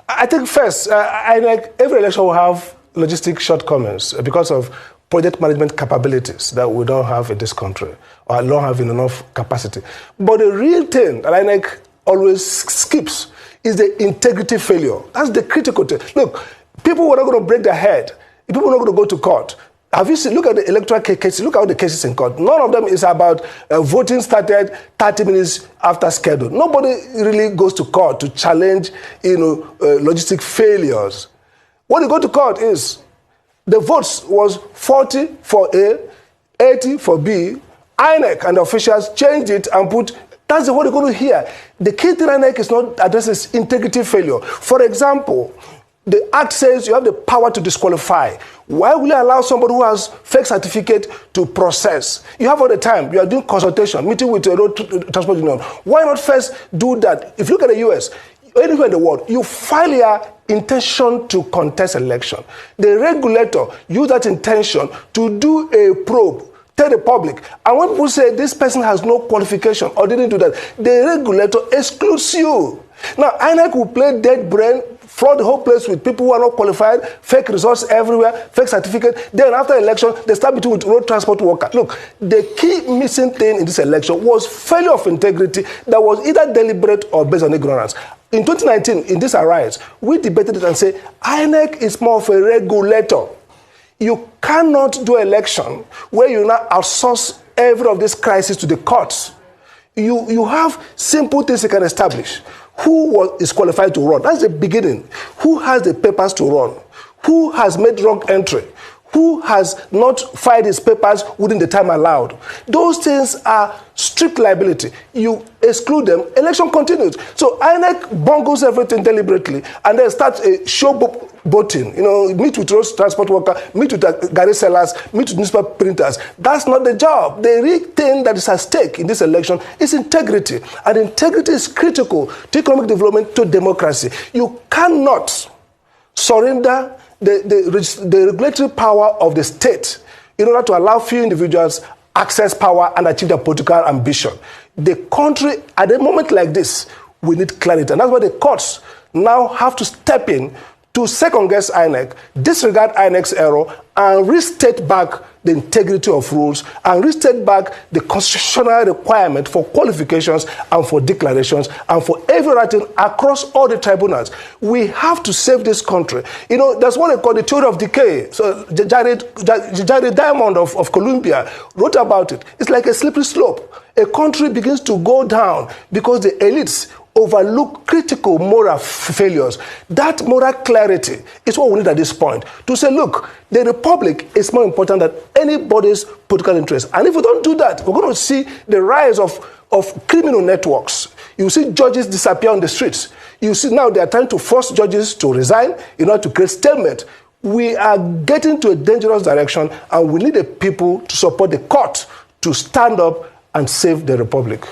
I think first, every election will have logistic shortcomings because of project management capabilities that we don't have in this country, or don't have enough capacity. But the real thing that INEC always skips is the integrity failure. That's the critical thing. Look, people were not going to break their head. People were not going to go to court. Have you seen, look at the electoral cases, look at all the cases in court. None of them is about voting started 30 minutes after schedule. Nobody really goes to court to challenge, logistic failures. When you go to court is, the votes was 40 for A, 80 for B. INEC and the officials changed it and put, that's what you're going to hear. The key thing INEC is not addresses integrity failure. For example, the Act says you have the power to disqualify. Why will you allow somebody who has fake certificate to process? You have all the time. You are doing consultation, meeting with a road transport union. Why not first do that? If you look at the US, anywhere in the world, you file your intention to contest election. The regulator use that intention to do a probe, tell the public. And when people say this person has no qualification or didn't do that, the regulator excludes you. Now, INEC will play dead brain, fraud the whole place with people who are not qualified, fake results everywhere, fake certificate. Then after election, they start meeting with road transport workers. Look, the key missing thing in this election was failure of integrity that was either deliberate or based on ignorance. In 2019, in this Arise, we debated it and said, INEC is more of a regulator. You cannot do election where you now outsource every of these crises to the courts. You have simple things you can establish. Who is qualified to run? That's the beginning. Who has the papers to run? Who has made wrong entry? Who has not filed his papers within the time allowed? Those things are strict liability. You exclude them, election continues. So INEC bungles everything deliberately and then starts a showboating. Meet with road transport worker, meet with garage sellers, meet with newspaper printers. That's not the job. The real thing that is at stake in this election is integrity. And integrity is critical to economic development, to democracy. You cannot surrender the regulatory power of the state in order to allow few individuals access power and achieve their political ambition. The country, at a moment like this, we need clarity. And that's why the courts now have to step in to second-guess INEC, disregard INEC's error, and restate back the integrity of rules, and restate back the constitutional requirement for qualifications and for declarations and for every writing across all the tribunals. We have to save this country. That's what they call the theory of decay. So Jared Diamond of Columbia wrote about it. It's like a slippery slope. A country begins to go down because the elites overlook critical moral failures. That moral clarity is what we need at this point. To say, look, the republic is more important than anybody's political interest. And if we don't do that, we're going to see the rise of criminal networks. You see judges disappear on the streets. You see now they are trying to force judges to resign in order to create stalemate. We are getting to a dangerous direction, and we need the people to support the court to stand up and save the republic.